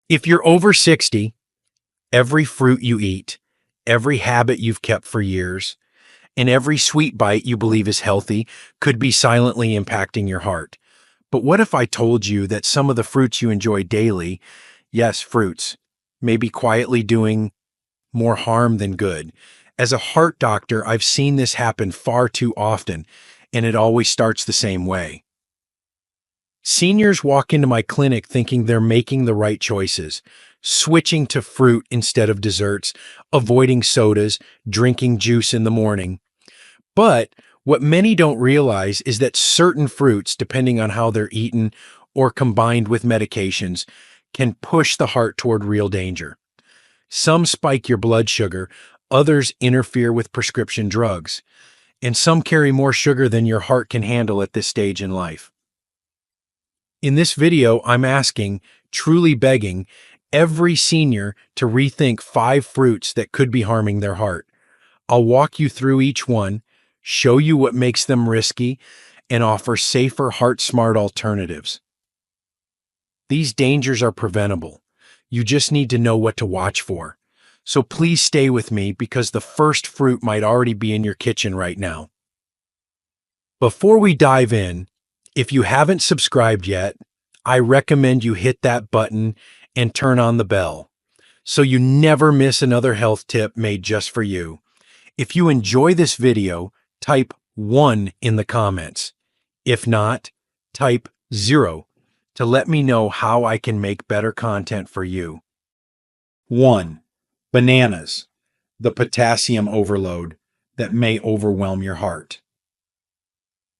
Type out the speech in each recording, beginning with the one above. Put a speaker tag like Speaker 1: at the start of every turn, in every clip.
Speaker 1: If you're over 60, every fruit you eat, every habit you've kept for years, and every sweet bite you believe is healthy could be silently impacting your heart. But what if I told you that some of the fruits you enjoy daily, yes, fruits, may be quietly doing more harm than good? As a heart doctor, I've seen this happen far too often, and it always starts the same way. Seniors walk into my clinic thinking they're making the right choices, switching to fruit instead of desserts, avoiding sodas, drinking juice in the morning. But what many don't realize is that certain fruits, depending on how they're eaten or combined with medications, can push the heart toward real danger. Some spike your blood sugar, others interfere with prescription drugs, and some carry more sugar than your heart can handle at this stage in life. In this video, I'm asking, truly begging, every senior to rethink 5 fruits that could be harming their heart. I'll walk you through each one, show you what makes them risky, and offer safer, heart-smart alternatives. These dangers are preventable. You just need to know what to watch for. So please stay with me because the first fruit might already be in your kitchen right now. Before we dive in, if you haven't subscribed yet, I recommend you hit that button and turn on the bell so you never miss another health tip made just for you. If you enjoy this video, type 1 in the comments. If not, type 0 to let me know how I can make better content for you. 1. Bananas, the potassium overload that may overwhelm your heart.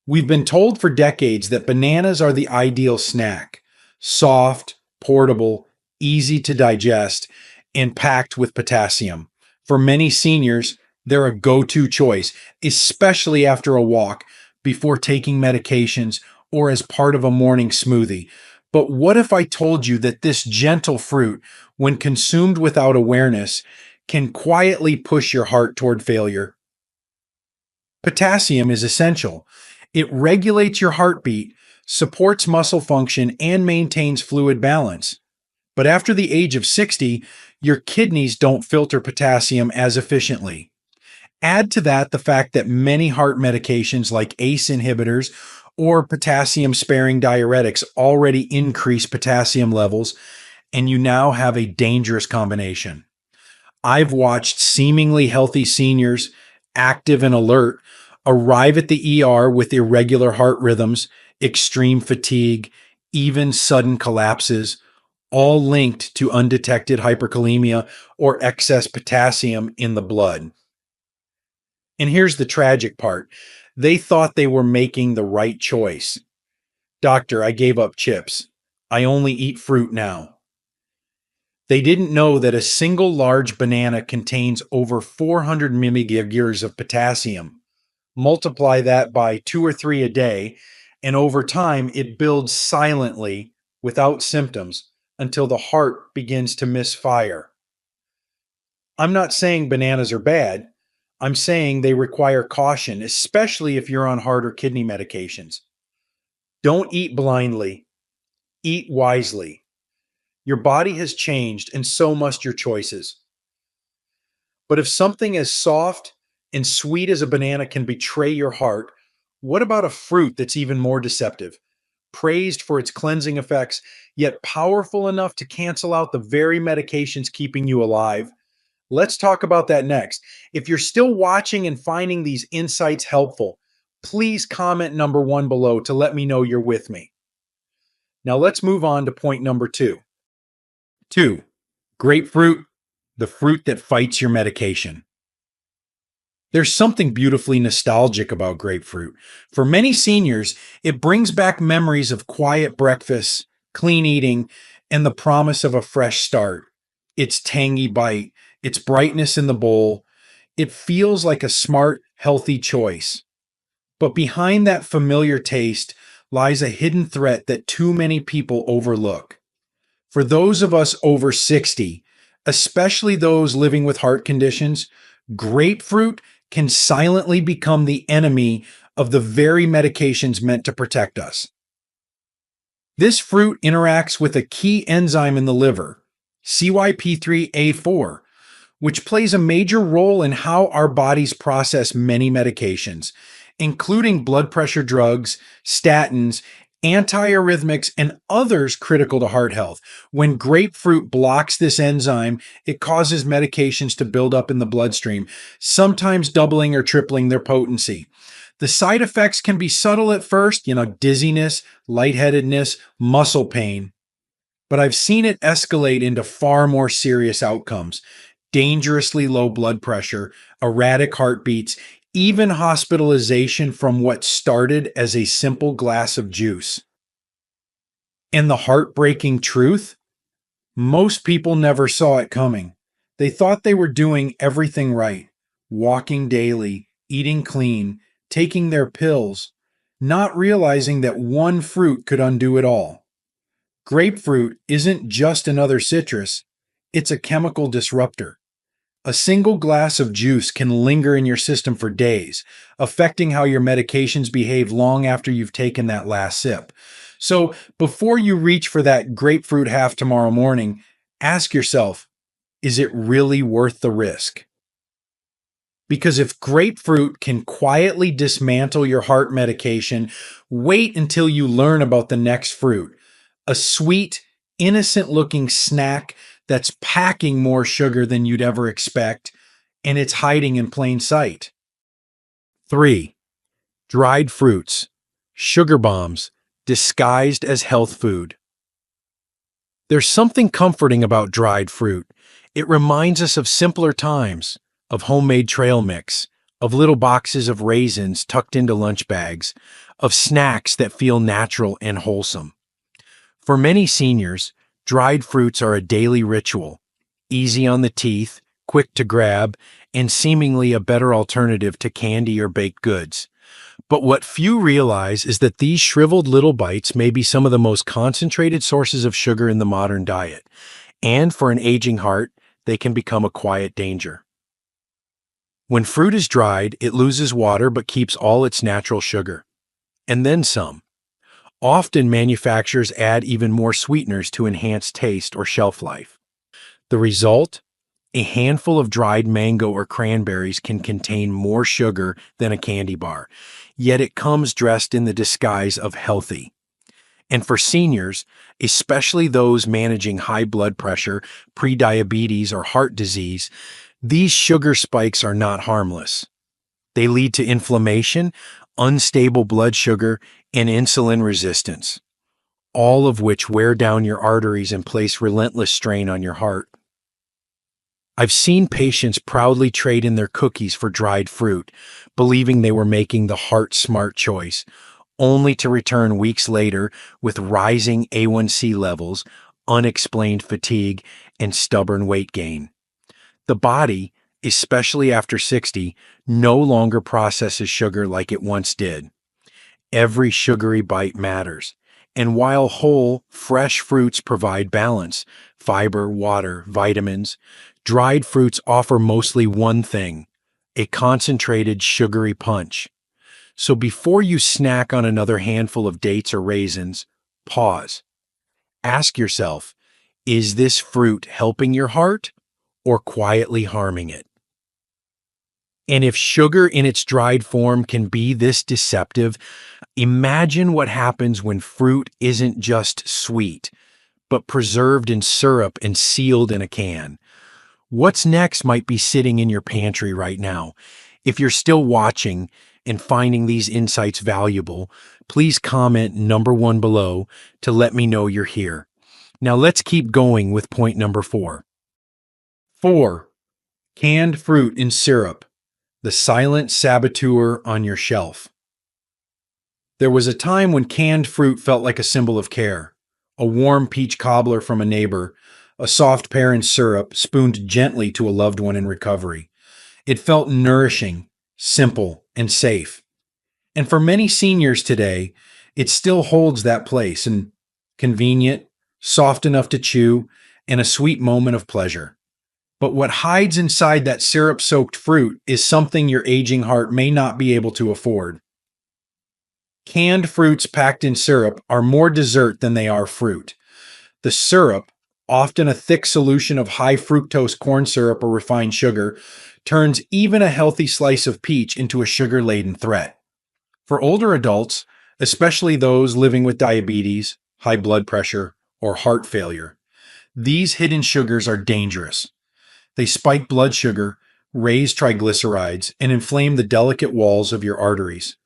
Speaker 1: We've been told for decades that bananas are the ideal snack, soft, portable, easy to digest, and packed with potassium. For many seniors, they're a go-to choice, especially after a walk, before taking medications, or as part of a morning smoothie. But what if I told you that this gentle fruit, when consumed without awareness, can quietly push your heart toward failure? Potassium is essential. It regulates your heartbeat, supports muscle function, and maintains fluid balance. But after the age of 60, your kidneys don't filter potassium as efficiently. Add to that the fact that many heart medications like ACE inhibitors or potassium-sparing diuretics already increase potassium levels, and you now have a dangerous combination. I've watched seemingly healthy seniors, active and alert, arrive at the ER with irregular heart rhythms, extreme fatigue, even sudden collapses, all linked to undetected hyperkalemia or excess potassium in the blood. And here's the tragic part. They thought they were making the right choice. Doctor, I gave up chips. I only eat fruit now. They didn't know that a single large banana contains over 400 milligrams of potassium. Multiply that by 2 or 3 a day, and over time it builds silently without symptoms until the heart begins to misfire. I'm not saying bananas are bad. I'm saying they require caution, especially if you're on heart or kidney medications. Don't eat blindly. Eat wisely. Your body has changed, and so must your choices. But if something as soft and sweet as a banana can betray your heart, what about a fruit that's even more deceptive? Praised for its cleansing effects, yet powerful enough to cancel out the very medications keeping you alive? Let's talk about that next. If you're still watching and finding these insights helpful, please comment number 1 below to let me know you're with me. Now let's move on to point number 2. 2. Grapefruit, the fruit that fights your medication. There's something beautifully nostalgic about grapefruit. For many seniors, it brings back memories of quiet breakfasts, clean eating, and the promise of a fresh start. Its tangy bite, its brightness in the bowl, it feels like a smart, healthy choice. But behind that familiar taste lies a hidden threat that too many people overlook. For those of us over 60, especially those living with heart conditions, grapefruit can silently become the enemy of the very medications meant to protect us. This fruit interacts with a key enzyme in the liver, CYP3A4, which plays a major role in how our bodies process many medications, including blood pressure drugs, statins, antiarrhythmics, and others critical to heart health. When grapefruit blocks this enzyme, it causes medications to build up in the bloodstream, sometimes doubling or tripling their potency. The side effects can be subtle at first, dizziness, lightheadedness, muscle pain, but I've seen it escalate into far more serious outcomes: dangerously low blood pressure, erratic heartbeats, even hospitalization from what started as a simple glass of juice. And the heartbreaking truth? Most people never saw it coming. They thought they were doing everything right, walking daily, eating clean, taking their pills, not realizing that one fruit could undo it all. Grapefruit isn't just another citrus, it's a chemical disruptor. A single glass of juice can linger in your system for days, affecting how your medications behave long after you've taken that last sip. So, before you reach for that grapefruit half tomorrow morning, ask yourself, is it really worth the risk? Because if grapefruit can quietly dismantle your heart medication, wait until you learn about the next fruit, a sweet, innocent-looking snack that's packing more sugar than you'd ever expect, and it's hiding in plain sight. 3. Dried fruits, sugar bombs, disguised as health food. There's something comforting about dried fruit. It reminds us of simpler times, of homemade trail mix, of little boxes of raisins tucked into lunch bags, of snacks that feel natural and wholesome. For many seniors, dried fruits are a daily ritual, easy on the teeth, quick to grab, and seemingly a better alternative to candy or baked goods. But what few realize is that these shriveled little bites may be some of the most concentrated sources of sugar in the modern diet, and for an aging heart, they can become a quiet danger. When fruit is dried, it loses water but keeps all its natural sugar, and then some. Often manufacturers add even more sweeteners to enhance taste or shelf life. The result? A handful of dried mango or cranberries can contain more sugar than a candy bar, yet it comes dressed in the disguise of healthy. And for seniors, especially those managing high blood pressure, prediabetes, or heart disease, these sugar spikes are not harmless. They lead to inflammation, unstable blood sugar, and insulin resistance, all of which wear down your arteries and place relentless strain on your heart. I've seen patients proudly trade in their cookies for dried fruit, believing they were making the heart-smart choice, only to return weeks later with rising A1C levels, unexplained fatigue, and stubborn weight gain. The body, especially after 60, no longer processes sugar like it once did. Every sugary bite matters. And while whole, fresh fruits provide balance, fiber, water, vitamins, dried fruits offer mostly one thing: a concentrated sugary punch. So before you snack on another handful of dates or raisins, pause. Ask yourself, is this fruit helping your heart or quietly harming it? And if sugar in its dried form can be this deceptive, imagine what happens when fruit isn't just sweet, but preserved in syrup and sealed in a can. What's next might be sitting in your pantry right now. If you're still watching and finding these insights valuable, please comment number 1 below to let me know you're here. Now let's keep going with point number 4. 4. Canned fruit in syrup, the silent saboteur on your shelf. There was a time when canned fruit felt like a symbol of care. A warm peach cobbler from a neighbor, a soft pear in syrup spooned gently to a loved one in recovery. It felt nourishing, simple, and safe. And for many seniors today, it still holds that place, and convenient, soft enough to chew, and a sweet moment of pleasure. But what hides inside that syrup-soaked fruit is something your aging heart may not be able to afford. Canned fruits packed in syrup are more dessert than they are fruit. The syrup, often a thick solution of high fructose corn syrup or refined sugar, turns even a healthy slice of peach into a sugar-laden threat. For older adults, especially those living with diabetes, high blood pressure, or heart failure, these hidden sugars are dangerous. They spike blood sugar, raise triglycerides, and inflame the delicate walls of your arteries.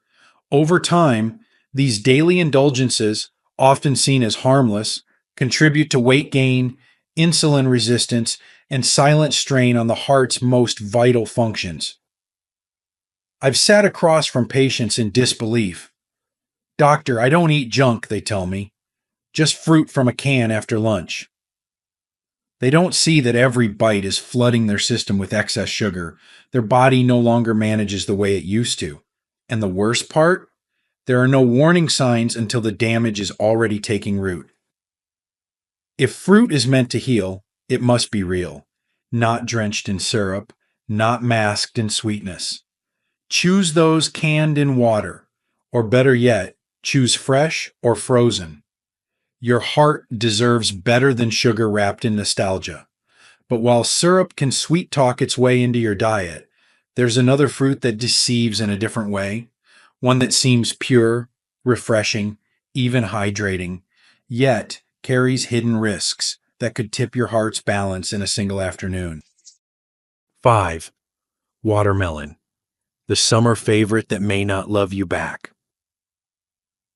Speaker 1: Over time, these daily indulgences, often seen as harmless, contribute to weight gain, insulin resistance, and silent strain on the heart's most vital functions. I've sat across from patients in disbelief. "Doctor, I don't eat junk," they tell me. "Just fruit from a can after lunch." They don't see that every bite is flooding their system with excess sugar. Their body no longer manages the way it used to. And the worst part? There are no warning signs until the damage is already taking root. If fruit is meant to heal, it must be real, not drenched in syrup, not masked in sweetness. Choose those canned in water, or better yet, choose fresh or frozen. Your heart deserves better than sugar wrapped in nostalgia. But while syrup can sweet talk its way into your diet, there's another fruit that deceives in a different way, one that seems pure, refreshing, even hydrating, yet carries hidden risks that could tip your heart's balance in a single afternoon. 5. Watermelon, the summer favorite that may not love you back.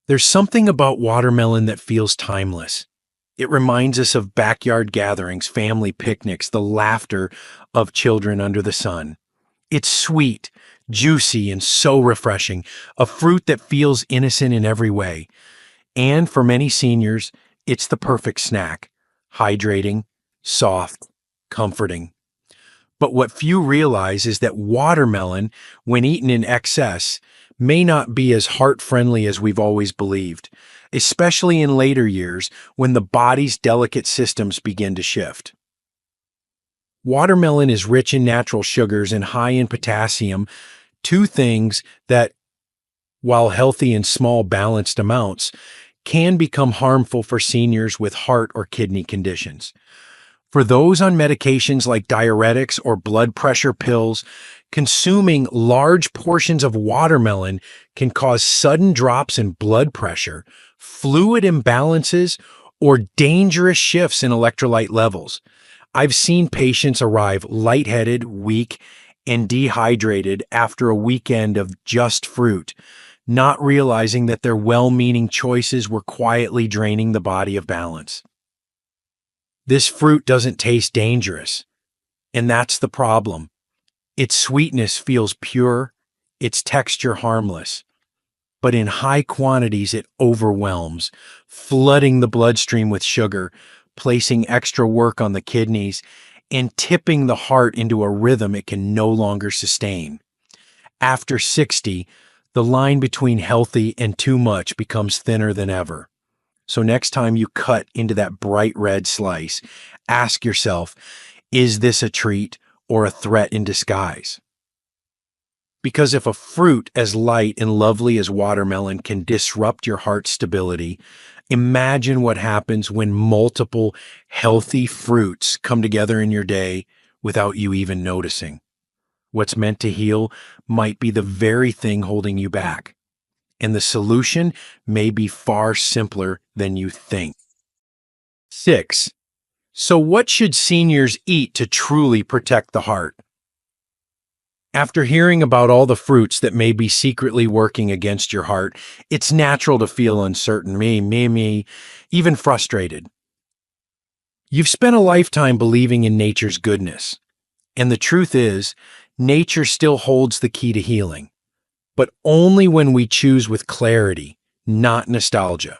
Speaker 1: There's something about watermelon that feels timeless. It reminds us of backyard gatherings, family picnics, the laughter of children under the sun. It's sweet, juicy, and so refreshing, a fruit that feels innocent in every way. And for many seniors, it's the perfect snack, hydrating, soft, comforting. But what few realize is that watermelon, when eaten in excess, may not be as heart-friendly as we've always believed, especially in later years when the body's delicate systems begin to shift. Watermelon is rich in natural sugars and high in potassium, two things that, while healthy in small balanced amounts, can become harmful for seniors with heart or kidney conditions. For those on medications like diuretics or blood pressure pills, consuming large portions of watermelon can cause sudden drops in blood pressure, fluid imbalances, or dangerous shifts in electrolyte levels. I've seen patients arrive lightheaded, weak, and dehydrated after a weekend of just fruit, not realizing that their well-meaning choices were quietly draining the body of balance. This fruit doesn't taste dangerous, and that's the problem. Its sweetness feels pure, its texture harmless, but in high quantities it overwhelms, flooding the bloodstream with sugar, placing extra work on the kidneys, and tipping the heart into a rhythm it can no longer sustain. After 60, the line between healthy and too much becomes thinner than ever. So next time you cut into that bright red slice, ask yourself, is this a treat or a threat in disguise? Because if a fruit as light and lovely as watermelon can disrupt your heart's stability, imagine what happens when multiple healthy fruits come together in your day without you even noticing. What's meant to heal might be the very thing holding you back. And the solution may be far simpler than you think. 6. So what should seniors eat to truly protect the heart? After hearing about all the fruits that may be secretly working against your heart, it's natural to feel uncertain, even frustrated. You've spent a lifetime believing in nature's goodness. And the truth is, nature still holds the key to healing, but only when we choose with clarity, not nostalgia.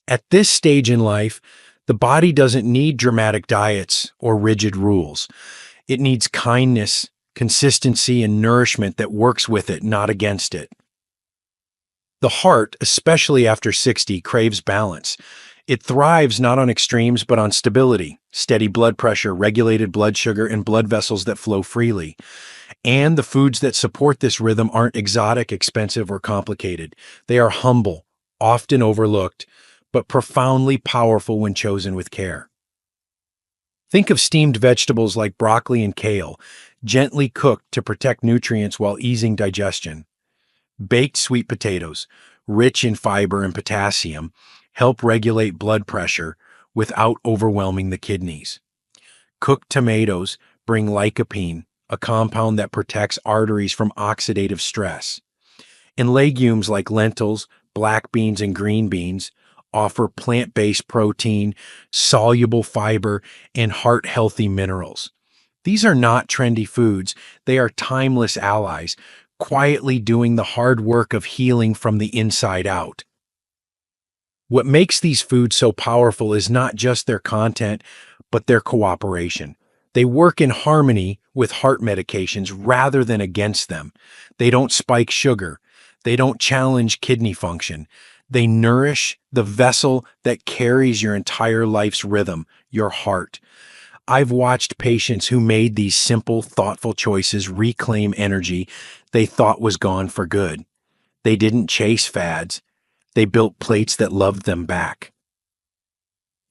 Speaker 1: At this stage in life, the body doesn't need dramatic diets or rigid rules. It needs kindness, consistency, and nourishment that works with it, not against it. The heart, especially after 60, craves balance. It thrives not on extremes, but on stability, steady blood pressure, regulated blood sugar, and blood vessels that flow freely. And the foods that support this rhythm aren't exotic, expensive, or complicated. They are humble, often overlooked, but profoundly powerful when chosen with care. Think of steamed vegetables like broccoli and kale, gently cooked to protect nutrients while easing digestion. Baked sweet potatoes, rich in fiber and potassium, help regulate blood pressure without overwhelming the kidneys. Cooked tomatoes bring lycopene, a compound that protects arteries from oxidative stress. And legumes like lentils, black beans, and green beans offer plant-based protein, soluble fiber, and heart-healthy minerals. These are not trendy foods. They are timeless allies, quietly doing the hard work of healing from the inside out. What makes these foods so powerful is not just their content, but their cooperation. They work in harmony with heart medications rather than against them. They don't spike sugar. They don't challenge kidney function. They nourish the vessel that carries your entire life's rhythm, your heart. I've watched patients who made these simple, thoughtful choices reclaim energy they thought was gone for good. They didn't chase fads. They built plates that loved them back.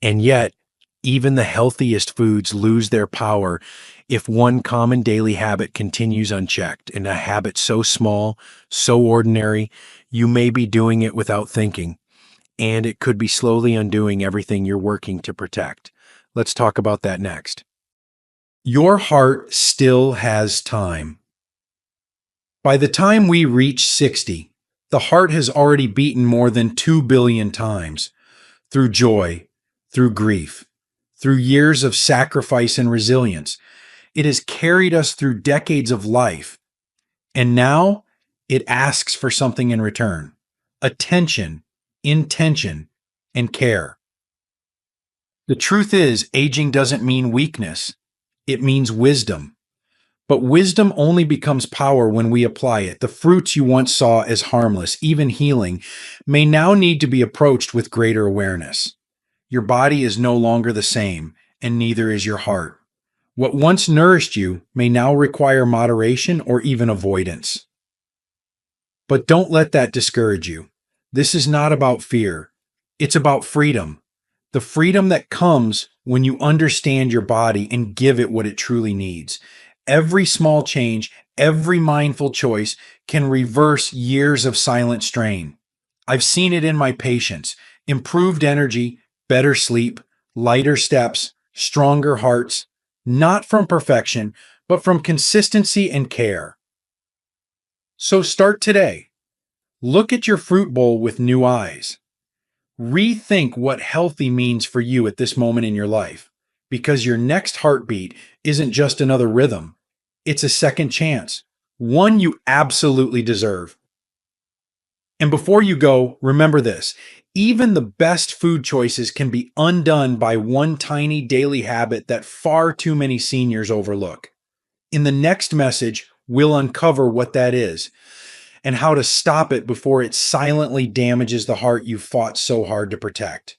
Speaker 1: And yet, even the healthiest foods lose their power if one common daily habit continues unchecked, and a habit so small, so ordinary, you may be doing it without thinking, and it could be slowly undoing everything you're working to protect. Let's talk about that next. Your heart still has time. By the time we reach 60, the heart has already beaten more than 2 billion times, through joy, through grief, through years of sacrifice and resilience. It has carried us through decades of life, and now it asks for something in return: attention, intention, and care. The truth is, aging doesn't mean weakness. It means wisdom. But wisdom only becomes power when we apply it. The fruits you once saw as harmless, even healing, may now need to be approached with greater awareness. Your body is no longer the same, and neither is your heart. What once nourished you may now require moderation or even avoidance. But don't let that discourage you. This is not about fear. It's about freedom. The freedom that comes when you understand your body and give it what it truly needs. Every small change, every mindful choice can reverse years of silent strain. I've seen it in my patients: improved energy, better sleep, lighter steps, stronger hearts, not from perfection, but from consistency and care. So start today. Look at your fruit bowl with new eyes. Rethink what healthy means for you at this moment in your life, because your next heartbeat isn't just another rhythm. It's a second chance, one you absolutely deserve. And before you go, remember this: even the best food choices can be undone by one tiny daily habit that far too many seniors overlook. In the next message, we'll uncover what that is and how to stop it before it silently damages the heart you fought so hard to protect.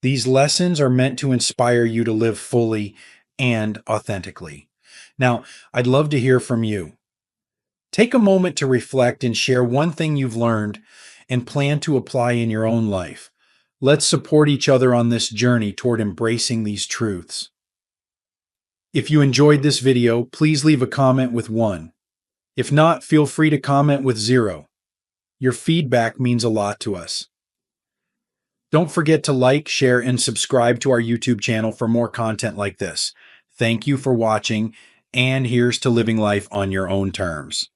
Speaker 1: These lessons are meant to inspire you to live fully and authentically. Now, I'd love to hear from you. Take a moment to reflect and share one thing you've learned and plan to apply in your own life. Let's support each other on this journey toward embracing these truths. If you enjoyed this video, please leave a comment with 1. If not, feel free to comment with 0. Your feedback means a lot to us. Don't forget to like, share, and subscribe to our YouTube channel for more content like this. Thank you for watching, and here's to living life on your own terms.